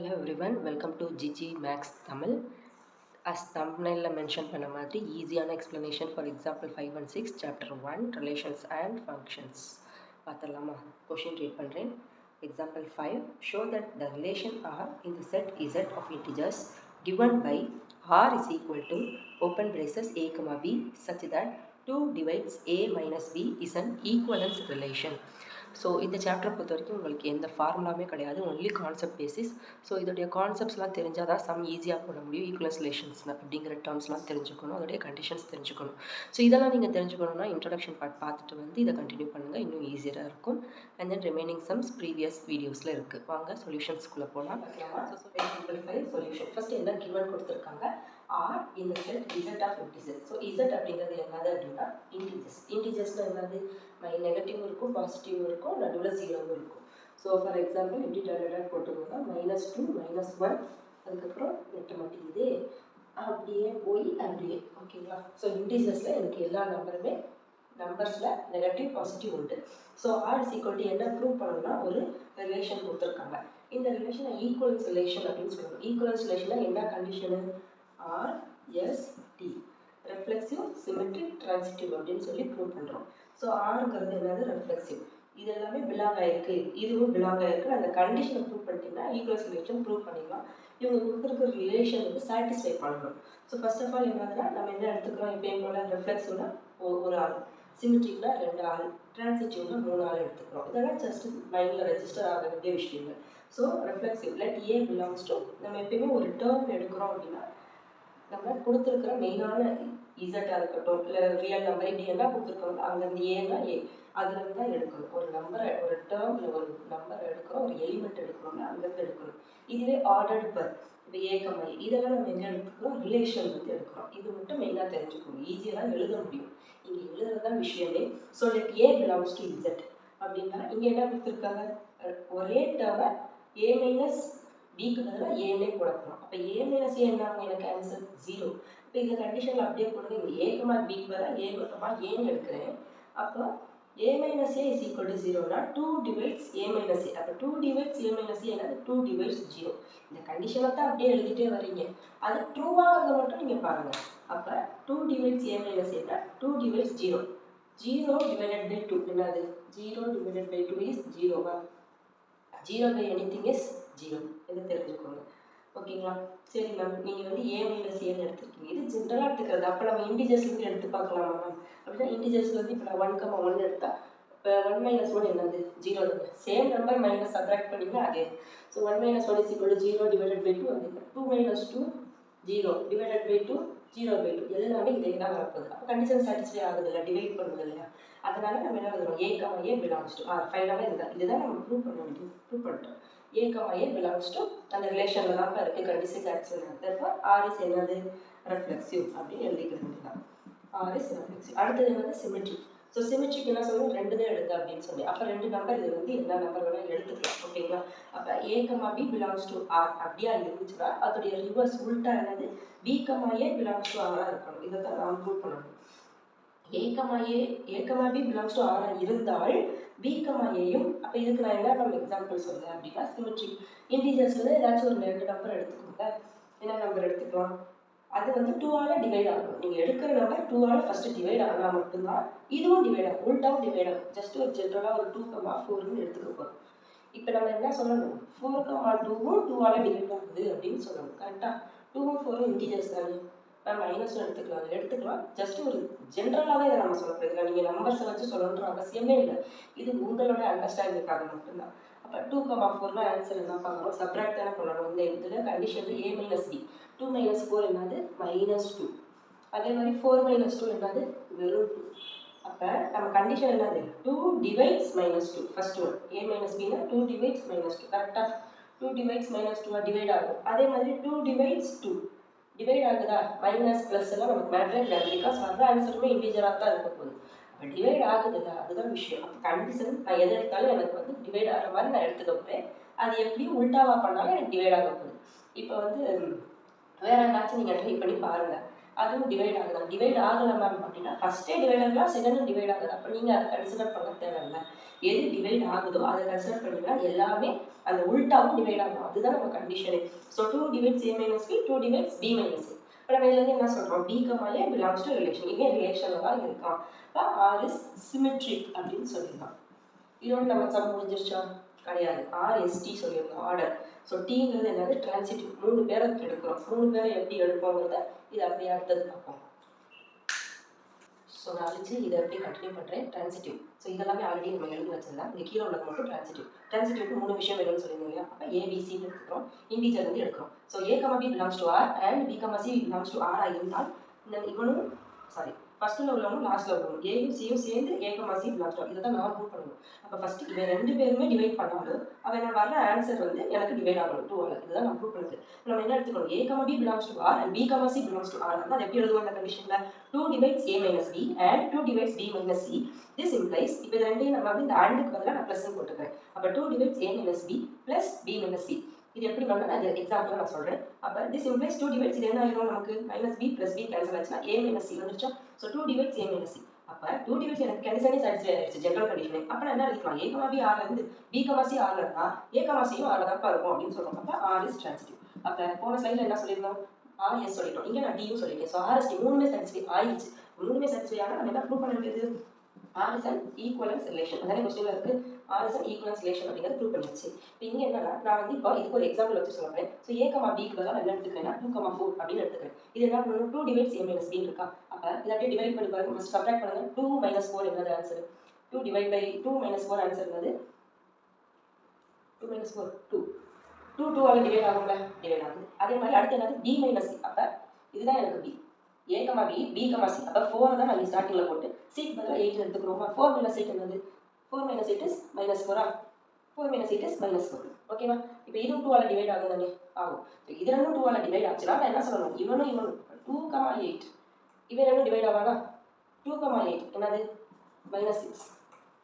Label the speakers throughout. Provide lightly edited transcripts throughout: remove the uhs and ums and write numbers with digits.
Speaker 1: Hello everyone, welcome to GG Max Tamil. As thumbnail mention பண்ண மாதிரி ஈஸியான explanation for example 5 and 6 chapter 1 relations and functions பார்த்தலாமா. Question read பண்ணுறேன். Example 5, show that the relation R in the set Z of integers given by R is equal to open braces A, B such that 2 divides A minus B is an equivalence relation. So இந்த சாப்டரை பொறுத்த வரைக்கும் உங்களுக்கு எந்த ஃபார்முலாமே கிடையாது, only concept basis. So இதோடைய கான்செப்ட்ஸ்லாம் தெரிஞ்சால் தான் some ஈஸியாக போட முடியும். ஈக்குவலன்ஸ் ரிலேஷன்ஸ் அப்படிங்கிற டேர்ம்ஸ்லாம் தெரிஞ்சுக்கணும், அதோடைய கண்டிஷன்ஸ் தெரிஞ்சுக்கணும். ஸோ இதெல்லாம் நீங்கள் தெரிஞ்சுக்கணும்னா இன்ட்ரடக்ஷன் பார்ட் பார்த்துட்டு வந்து இதை கண்டினியூ பண்ணுங்கள், இன்னும் ஈஸியாக இருக்கும். And then remaining sums previous வீடியோஸில் இருக்குது. வாங்க சொல்யூஷன்ஸ்குள்ளே போகலாம். ஸோ சொல்யூஷன் ஃபஸ்ட்டு என்ன கிவன் கொடுத்துருக்காங்க, R in the set Z of integers. So Z அப்படிங்கிறது என்னது அப்படின்னா இன்டிஜர்ஸ். இன்டிஜர்ஸ்னால் என்னது, நெகட்டிவும் இருக்கும் பாசிட்டிவும் இருக்கும், நடுவில் ஜீரோவும் இருக்கும். ஸோ ஃபார் எக்ஸாம்பிள் எப்படி டேரக்டாக போட்டுக்கோங்க, -2 -1 அதுக்கப்புறம் எட்ட மாட்டேங்குது, அப்படியே போய் அப்படியே ஓகேங்களா. ஸோ இன்டிஜர்ஸில் எனக்கு எல்லா நம்பருமே நம்பர்ஸில் நெகட்டிவ் பாசிட்டிவ் உண்டு. So R is equal to என்ன ப்ரூவ் பண்ணணும்னா ஒரு ரிலேஷன் கொடுத்துருக்காங்க. இந்த ரிலேஷனை ஈக்குவலன்ஸ் ரிலேஷன் அப்படின்னு சொல்லணும். ஈக்குவலன்ஸ் ரிலேஷனில் என்ன condition, RST reflexive symmetric transitive அப்படின்னு சொல்லி ப்ரூவ் பண்ணுறோம். ஸோ ஆருங்கிறது என்னது ரெஃப்ளெக்சிவ், இது எல்லாமே பிலாங் ஆயிருக்கு, இதுவும் பிலாங் ஆயிருக்கு. அந்த கண்டிஷனை ப்ரூவ் பண்ணிட்டீங்கன்னா ஈக்குவல்ஸ் ரிலேஷன் ப்ரூவ் பண்ணிடலாம். இவங்க கொடுத்துருக்க ரிலேஷன் வந்து சாட்டிஸ்ஃபை பண்ணணும். ஸோ ஃபர்ஸ்ட் ஆஃப் ஆல் என்னதுன்னா நம்ம என்ன எடுத்துக்கிறோம், எப்பயும் போல ரெஃப்ளெக்சிவ்னா ஒரு ஆள், சிமெட்ரிக்னா 2 ஆள், டிரான்சிட்டிவ்னா 3 ஆள் எடுத்துக்கிறோம். இதெல்லாம் ஜஸ்ட் மைண்டில் ரெஜிஸ்டர் ஆக வேண்டிய விஷயங்கள். So reflexive let A belongs to, நம்ம எப்பயுமே ஒரு டேர்ம் எடுக்கிறோம் அப்படின்னா நம்ம கொடுத்துருக்கிற மெயினான இசட்டாக இருக்கட்டும் இல்லை ரியல் நம்பர் இப்படி என்ன கொடுத்துருக்கோம், அங்கேருந்து ஏன்னா ஏ அதுலேருந்து தான் எடுக்கணும். ஒரு நம்பரை ஒரு டேர்ம் இல்லை ஒரு நம்பர் எடுக்கிறோம், ஒரு எலிமெண்ட் எடுக்கிறோம்னா அங்கேருந்து எடுக்கணும். இதுவே ஆர்டர்டு பர், இப்போ ஏகமை இதெல்லாம் நம்ம எங்கே எடுத்துக்கிறோம், ரிலேஷன் வந்து எடுக்கிறோம். இது மட்டும் மெயினாக தெரிஞ்சுக்கணும், ஈஸியாக தான் எழுத முடியும். இங்கே எழுதுறது தான் விஷயமே. So let A belongs to Z அப்படின்னா இங்கே என்ன கொடுத்துருக்காங்க, ஒரே டேர்மை ஏ மைனஸ் பிக்கு பதிலாக ஏன்னே போடணும். அப்போ ஏ மைனஸ் ஏ என்ன எனக்கு ஆன்சர் 0. இப்போ இந்த கண்டிஷனில் அப்படியே போடுங்க, இங்கே ஏகமா பிக்கு பதிலாக ஏ மொத்தமா ஏன்னு எடுக்கிறேன். அப்போ A minus A is equal to 0னா 2 டிவைட்ஸ் ஏ மைனஸ் ஏ. அப்போ 2 டிவைட்ஸ் ஏ மைனஸ் ஏ என்னது 2 டிவைட்ஸ் 0. இந்த கண்டிஷனை தான் அப்படியே எழுதிட்டே வரீங்க, அது ட்ரூவாகிறத மட்டும் நீங்கள் பாருங்கள். அப்போ 2 டிவைட்ஸ் ஏ மைனஸ் ஏன்னா 2 டிவைட்ஸ் 0. 0 டிவைடட் பை 2 என்னது, 0 டிவைடட் பை 2 இஸ் 0வா, 0 by anything is 0. இதை தெரிஞ்சுக்கோங்க ஓகேங்களா. சரி மேம், நீங்கள் வந்து ஏ மைனஸ் ஏன்னு எடுத்துருக்கீங்க, இது ஜென்ரலாக எடுத்துக்கிறது. அப்போ நம்ம இன்டிஜர்ஸ்லேருந்து எடுத்து பார்க்கலாமா மேம் அப்படின்னா, இன்டிஜர்ஸ்லேருந்து இப்போ நான் 1,1 எடுத்தால் இப்போ 1 - 1 என்னது 0 தானே. சேம் நம்பர் மைனஸ் சப்ராக்ட் பண்ணிங்கன்னா அதே. So 1 - 1 is equal to 0 divided by 2, அது 2 - 2 0 டிவைடட் பை 2 0 by 2 எல்லாமே இதே தான் வரப்போகுது. அப்போ கண்டிஷன் சாட்டிஸ்ஃபை ஆகுது இல்லை, டிவைட் பண்ணுது இல்லையா. அதனால நம்ம என்ன எழுதுறோம், ஏ பிலாங்ஸ் டு ஆர். ஃபைனலாக இதுதான் நம்ம ப்ரூவ் பண்ண வேண்டியது, ப்ரூவ் பண்ணிட்டோம். ஏ பிலாங்ஸ் டு அந்த ரிலேஷனில் தான் இருக்குது, கண்டிஷன் சாட்டிஸ்ஃபை ஆகுது. ஆர் இஸ் என்னது ரெஃப்ளெக்சிவ் அப்படின்னு எழுதிக்க வேண்டியதான். R is reflexive. அடுத்தது என்னது சிமெட்ரிக். ஸோ சிமெட்ரிக் என்ன சொல்லணும், 2 தான் எடுங்க அப்படின்னு சொல்லி, அப்போ 2 நம்பர் இது வந்து என்ன நம்பர் வேணால் எடுத்துக்கலாம் ஓகேங்களா. அப்போ ஏ பிலாங்ஸ் டு ஆர் அப்படியா இருந்துச்சுன்னா அதோடைய ரிவர்ஸ் உல்ட்டா என்னது, ஏ பிலாங்ஸ் டு ஆராக இருக்கணும். இதை தான் நாம் ப்ரூவ் பண்ணணும். ஏ பிலாங்ஸ் டு ஆரா இருந்தால் ஏயும், அப்போ இதுக்கு நான் என்ன நம்ம எக்ஸாம்பிள் சொல்கிறேன் அப்படின்னா, சிமெட்ரிக் இன்டிஜர்ஸில் ஏதாச்சும் ஒரு 2 நம்பர் எடுத்துக்கோங்க. என்ன நம்பர் எடுத்துக்கலாம், அது வந்து 2ஆல் டிவைட் ஆகும். நீங்கள் எடுக்கிற நம்பர் 2ஆல் ஃபஸ்ட்டு டிவைட் ஆனால் மட்டும்தான் இதுவும் டிவைட் ஆகும், உல்ட்டாவும் டிவைட் ஆகும். ஜஸ்ட் ஒரு ஜென்ரலாக ஒரு 2,4ன்னு எடுத்துக்க போகிறோம். இப்போ நம்ம என்ன சொல்லணும், 4,2வும் 2ஆல் டிவைட் ஆகுது அப்படின்னு சொல்லணும். கரெக்டாக 2வும் 4ம் இன்டிஜர்ஸ் தானே, நம்ம -1 எடுத்துக்கலாம். ஜஸ்ட் ஒரு ஜென்ரலாகவே இதை நம்ம சொல்லப்படுது, நீங்கள் நம்பர்ஸை வச்சு சொல்லணுன்ற அவசியமே இல்லை. இது உங்களோட அண்டர்ஸ்டாண்டிங்காக மட்டும்தான். அப்போ 2,4 ஆன்சர் என்ன பார்க்குறோம், சப்ராக்ட் தானே பண்ணணும். இந்த இதில் கண்டிஷன் ஏ மைனஸ் பி, 2 - 4 என்னது -2. அதே மாதிரி 4 - 2 என்னது வெறும் 2. அப்போ நம்ம கண்டிஷன் என்னது 2 divides -2. First one A minus பின்னா 2 டிவைட்ஸ் -2. கரெக்டாக 2 டிவைட்ஸ் -2 டிவைட் ஆகும். அதே மாதிரி 2 டிவைட்ஸ் 2 டிவைட் ஆகுதா, மைனஸ் ப்ளஸ் எல்லாம் நமக்கு மேட்டரே கிடையாது, பிகாஸ் வர்ற ஆன்சருமே இன்டிஜராக தான் இருக்க போகுது. அப்போ டிவைட் ஆகுதுல்ல, அதுதான் விஷயம். அப்போ கண்டிஷன் நான் எதை எடுத்தாலும் எனக்கு வந்து டிவைட் ஆகிற மாதிரி நான் எடுத்துக்க போகிறேன். அது எப்படியும் உல்ட்டாவாக பண்ணாலும் எனக்கு டிவைட் ஆக போகுது. இப்போ வந்து வேறு ஏதாச்சும் நீங்கள் ட்ரை பண்ணி பாருங்கள். அதுவும் டிவைட் ஆகுதா? டிவைட் ஆகலை மேம் அப்படின்னா ஃபஸ்ட்டே டிவைட் ஆகலாம், செகண்டும் டிவைட் ஆகுது. அப்போ நீங்கள் அதை கன்சிடர் பண்ண தேவையில்லை. எது டிவைட் ஆகுதோ அதை கன்சிடர் பண்ணிங்கன்னா எல்லாமே அந்த உல்டாவும் டிவைட் ஆகும். அதுதான் நம்ம condition. So 2 divides a minus b, 2 divides b minus a. இப்போ நம்ம இதுலேருந்து என்ன சொல்கிறோம்? b, a belongs to relation. இவன் ரிலேஷனில் தான் இருக்கான். இப்போ r is symmetric அப்படின்னு சொல்லிடலாம். இதோட நம்ம சம் முடிஞ்சிருச்சா? கிடையாது. RST சொல்லியிருந்தோம், ஆர்டர். ஸோ டீங்கிறது என்னது? டிரான்சிட்டிவ். 3 பேரை எடுக்கிறோம். 3 பேரை எப்படி எடுப்போங்கிறத இது அப்படியே அடுத்தது பார்ப்போம். ஸோ நான் அழிச்சு இதை எப்படி கண்டினியூ பண்ணுறேன்? டிரான்சிட்டிவ். ஸோ இதெல்லாமே ஆல்ரெடி நம்ம எழுதி வச்சிருந்தேன். இந்த கீழே உள்ளது மட்டும் டிரான்சிட்டிவ். டிரான்சிட்டிவ்க்கு 3 விஷயம் வேணும்னு சொல்லியிருந்தோம் இல்லையா? அப்போ ஏபிசின்னு எடுத்துக்கிறோம். இன்டீஜர் வந்து எடுக்கிறோம். So a, b belongs to r and b, c belongs to r இருந்தால் இவனும் ஃபர்ஸ்ட்டில் உள்ளவனும் லாஸ்ட்டில் உள்ளவனும் ஏயும் சியும் சேர்ந்து a, c belongs to r. இதை தான் நான் ப்ரூவ் பண்ணணும். அப்போ ஃபஸ்ட்டு இவன் 2 பேருமே டிவைட் பண்ணாலும் அவன் வர ஆன்சர் வந்து எனக்கு டிவைட் ஆகணும் 2 ஆல். இதுதான் நான் ப்ரூவ் பண்ணுறது. நம்ம என்ன எடுத்துக்கணும்? a, b belongs to r and b, c belongs to r. அது எப்படி எழுதுவோம் இந்த கண்டிஷனில்? 2 divides a minus b and 2 divides b minus c. This implies இப்போ இது ரெண்டையும் நம்ம வந்து இந்த ஆண்டுக்கு பதிலாக நான் ப்ளஸ்ன்னு போட்டுக்கிறேன். அப்போ 2 divides a minus b plus b minus c. இது எப்படி பண்ணலாம்? அது எக்ஸாம்பிள் நான் சொல்கிறேன். அப்போ this implies 2 divides இது என்ன ஆகிடும் நமக்கு? minus b plus b cancel ஆச்சுன்னா a minus c வந்துருச்சா? So 2 divides a minus c. அப்போ 2 divides எனக்கு கண்டிஷனே சாட்டிஸ்ஃபை ஆயிடுச்சு, ஜென்ரல் கண்டிஷனே. அப்போ நான் என்ன எழுதிக்கலாம்? a, b r இருந்து b, c r இருந்தா a, c யும் r தான் இருக்கும் அப்படின்னு சொல்கிறோம். அப்போ r is transitive. அப்போ போன ஸ்லைடில் என்ன சொல்லியிருந்தோம்? RS சொல்லிட்டோம். இங்கே நான் டியும் சொல்லிட்டேன். ஸோ RST மூணுமே சாட்டிஸ்ஃபை ஆயிடுச்சு. மூணுமே சாட்டிஸ்ஃபை ஆனால் நம்ம என்ன ப்ரூவ் பண்ண வேண்டியது? R is an equivalence relation. அதானே கொஸ்டின்ல இருக்கு. R is an equivalence relation அப்படிங்கிறது ப்ரூவ் பண்ணிடுச்சு. இப்போ இங்கே என்னன்னா நான் வந்து இப்போ இதுக்கு ஒரு எக்ஸாம்பிள் வச்சு சொல்கிறேன். ஸோ a, bக்கு பதிலாக நான் என்ன எடுத்துக்கிறேன்னா 2, 4 அப்படின்னு எடுத்துக்கிறேன். இது என்ன பண்ணணும்? 2 divides a minus b இருக்கா? அப்போ இதை அப்படியே டிவைட் பண்ணி பாருங்க. ஃபஸ்ட் சப்ராக்ட் பண்ணுங்க. 2 minus 4 என்னது answer? 2 divide by 2 minus 4 answer என்னது? 2 minus 4 2. 2 ஆல் டிவைட் ஆகும்ல? டிவைட் ஆகுது. அதே மாதிரி அடுத்து என்னது? b minus c. அப்போ இதுதான் எனக்கு b. a, b, c. அப்போ 4 தான் நான் ஸ்டார்டிங்கில் போட்டு c க்கு பதிலாக 8 எடுத்துக்கிறோமா? 4 minus 8 என்னது? 4 minus 8 is minus 4. 4 minus 8 is minus 4. ஓகேவா? இப்போ இதுவும் 2 ஆல் டிவைட் ஆகும் தானே? ஆகும். இது ரெண்டும் 2 ஆல் டிவைட் ஆச்சுன்னா நான் என்ன சொல்லணும்? இவனும் 2, 8. இவன் ரெண்டும் டிவைட் ஆவானா? 2, 8 என்னது? minus 6.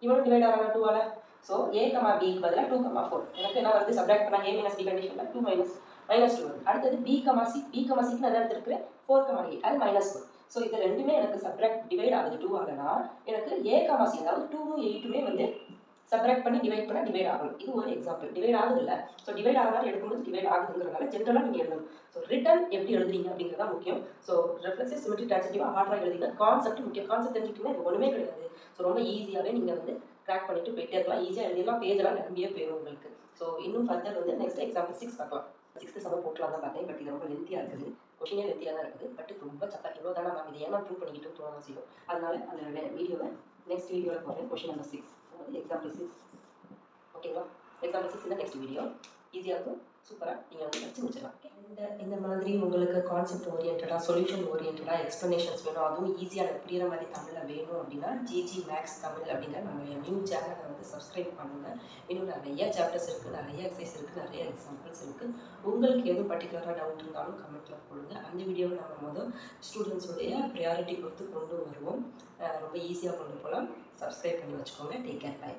Speaker 1: இவனும் டிவைட் ஆவானா 2 ஆல்? ஸோ a, b க்கு பதிலாக 2, 4. எனக்கு என்ன வருது? சப்ராக்ட் பண்ணால் a minus b கண்டிஷனில் 2 minus 2 வருது. அடுத்தது b, c. b, c நான் என்ன எடுத்துருக்கிறேன்? 4, 8. அது minus 4. ஸோ இது ரெண்டுமே எனக்கு சப்ராக்ட் டிவைட் ஆகுது 2 ஆகனா எனக்கு a, c அதாவது 2ம் 8மே வந்து சப்ராக்ட் பண்ணி டிவைட் பண்ணால் டிவைட் ஆகணும். இது ஒரு எக்ஸாம்பிள். டிவைட் ஆகுது இல்லை. ஸோ டிவைட் ஆகலாம் எடுக்கும்போது டிவைட் ஆகுதுங்கிறதுனால ஜென்ரலாக நீங்கள் எழுதணும். ஸோ ரிட்டன் எப்படி எழுதுறீங்க அப்படிங்கிறதா முக்கியம். ஸோ ரெஃபரன்ஸஸ் சிமெட்ரி டிரான்சிட்டிவாக ஆர்டராக எழுதிங்க. கான்செப்ட் முக்கியம். கான்செப்ட் தெரிஞ்சுக்கிட்டீங்கன்னா இது ஒன்றுமே கிடையாது. ஸோ ரொம்ப ஈஸியாகவே நீங்கள் வந்து ட்ராக் பண்ணிட்டு போயிட்டே இருக்கலாம். ஈஸியாக எழுதிடலாம். பேஜெல்லாம் நிரம்பியே போயிடும் உங்களுக்கு. ஸோ இன்னும் ஃபர்தர் வந்து நெக்ஸ்ட் எக்ஸாம்பிள் 6 பார்க்கலாம். 6th சமம் போட்டலாம் தான் பார்த்தேன். பட் இது ரொம்ப லென்த்தியாக இருக்குது. கொஷினே லென்த்தியாக தான் இருக்குது. பட் ரொம்ப சப்பா இவ்வளோ தானே மேம் இதை ஏமா ப்ரூவ் பண்ணிக்கிட்டு தோணாமல் செய்யும். அதனால அந்த வீடியோவை நெக்ஸ்ட் வீடியோவில் போடுறேன். கொஷின் நம்பர் 6 அதாவது எக்ஸாம்பிள் 6. ஓகேங்களா? எக்ஸாம்பிள் 6 தான் நெக்ஸ்ட் வீடியோ. ஈஸியாக இருக்கும். சூப்பராக நீங்கள் வந்து வச்சு முடிச்சிடலாம். இந்த மாதிரி உங்களுக்கு கான்செப்ட் ஓரியன்டாக சொல்யூஷன் ஓரியன்டாக எக்ஸ்ப்ளனேஷன்ஸ் வேணும், அதுவும் ஈஸியாக எனக்கு புரியுற மாதிரி தமிழில் வேணும் அப்படின்னா ஜிஜி மேக்ஸ் தமிழ் அப்படிங்கிற நம்மளுடைய நியூ சேனலை வந்து சப்ஸ்கிரைப் பண்ணுங்கள். இன்னும் நிறைய சாப்டர்ஸ் இருக்குது, நிறைய எக்ஸசைஸ் இருக்குது, நிறைய எக்ஸாம்பிள்ஸ் இருக்குது. உங்களுக்கு எதுவும் பர்டிகுலராக டவுட் இருந்தாலும் கமெண்ட்டில் போடுங்க. அந்த வீடியோவை நம்ம ஸ்டூடெண்ட்ஸுடைய ப்ரையாரிட்டி பொறுத்து கொண்டு வருவோம். ரொம்ப ஈஸியாக கொண்டு போகலாம். சப்ஸ்கிரைப் பண்ணி வச்சுக்கோங்க. Take care. பை.